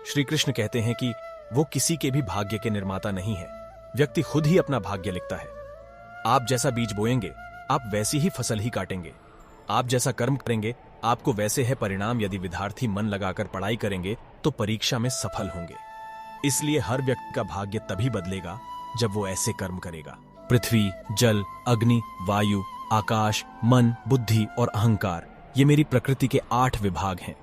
श्री कृष्ण कहते हैं कि वो किसी के भी भाग्य के निर्माता नहीं है। व्यक्ति खुद ही अपना भाग्य लिखता है। आप जैसा बीज बोएंगे, आप वैसी ही फसल ही काटेंगे। आप जैसा कर्म करेंगे, आपको वैसे है परिणाम। यदि विद्यार्थी मन लगाकर पढ़ाई करेंगे तो परीक्षा में सफल होंगे। इसलिए हर व्यक्ति का भाग्य तभी बदलेगा जब वो ऐसे कर्म करेगा। पृथ्वी, जल, अग्नि, वायु, आकाश, मन, बुद्धि और अहंकार, ये मेरी प्रकृति के 8 विभाग हैं।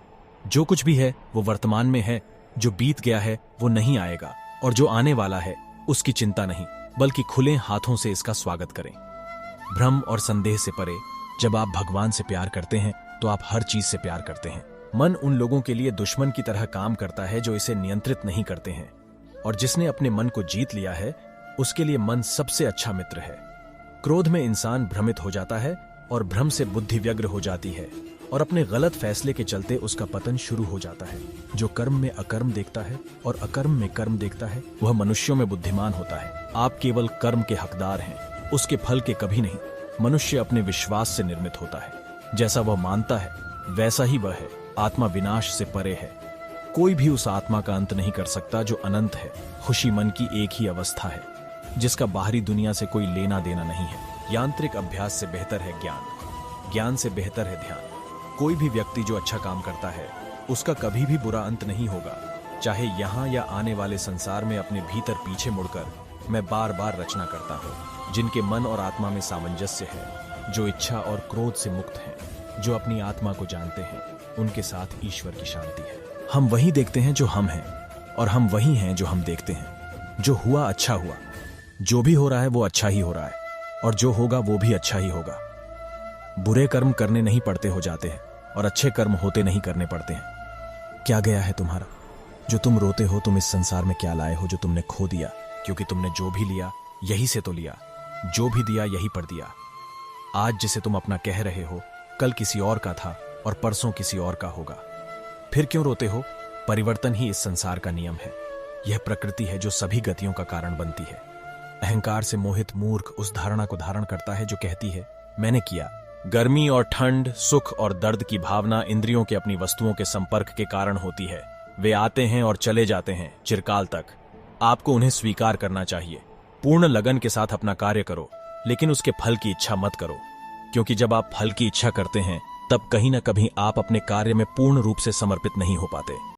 जो कुछ भी है वो वर्तमान में है। जो बीत गया है वो नहीं आएगा, और जो आने वाला है उसकी चिंता नहीं, बल्कि खुले हाथों से इसका स्वागत करें। भ्रम और संदेह से परे, जब आप भगवान से प्यार करते हैं तो आप हर चीज से प्यार करते हैं। मन उन लोगों के लिए दुश्मन की तरह काम करता है जो इसे नियंत्रित नहीं करते हैं, और जिसने अपने मन को जीत लिया है उसके लिए मन सबसे अच्छा मित्र है। क्रोध में इंसान भ्रमित हो जाता है और भ्रम से बुद्धि व्यग्र हो जाती है, और अपने गलत फैसले के चलते उसका पतन शुरू हो जाता है। जो कर्म में अकर्म देखता है और अकर्म में कर्म देखता है वह मनुष्यों में बुद्धिमान होता है। आप केवल कर्म के हकदार हैं, उसके फल के कभी नहीं। मनुष्य अपने विश्वास से निर्मित होता है। जैसा वह मानता है वैसा ही वह है। आत्मा विनाश से परे है। कोई भी उस आत्मा का अंत नहीं कर सकता जो अनंत है। खुशी मन की एक ही अवस्था है जिसका बाहरी दुनिया से कोई लेना देना नहीं है। यांत्रिक अभ्यास से बेहतर है ज्ञान, ज्ञान से बेहतर है ध्यान। कोई भी व्यक्ति जो अच्छा काम करता है उसका कभी भी बुरा अंत नहीं होगा। चाहे यहाँ या आने वाले संसार में अपने भीतर पीछे मुड़कर मैं बार बार रचना करता हूँ। जिनके मन और आत्मा में सामंजस्य है, जो इच्छा और क्रोध से मुक्त हैं, जो अपनी आत्मा को जानते हैं, उनके साथ ईश्वर की शांति है। हम वही देखते हैं जो हम हैं, और हम वही हैं जो हम देखते हैं। जो हुआ अच्छा हुआ, जो भी हो रहा है वो अच्छा ही हो रहा है, और जो होगा वो भी अच्छा ही होगा। बुरे कर्म करने नहीं पड़ते हो जाते हैं, और अच्छे कर्म होते नहीं करने पड़ते हैं। क्या गया है तुम्हारा? जो तुम रोते हो, तुम इस संसार में क्या लाए हो जो तुमने खो दिया? क्योंकि तुमने जो भी लिया यही से तो लिया, जो भी दिया यही पर दिया। आज जिसे तुम अपना कह रहे हो कल किसी और का था और परसों किसी और का होगा। फिर क्यों रोते हो? परिवर्तन ही इस संसार का नियम है। यह प्रकृति है जो सभी गतियों का कारण बनती है। अहंकार से मोहित मूर्ख उस धारणा को धारण करता है जो कहती है मैंने किया। गर्मी और ठंड, सुख और दर्द की भावना इंद्रियों के अपनी वस्तुओं के संपर्क के कारण होती है। वे आते हैं और चले जाते हैं चिरकाल तक। आपको उन्हें स्वीकार करना चाहिए। पूर्ण लगन के साथ अपना कार्य करो, लेकिन उसके फल की इच्छा मत करो, क्योंकि जब आप फल की इच्छा करते हैं तब कहीं ना कहीं आप अपने कार्य में पूर्ण रूप से समर्पित नहीं हो पाते।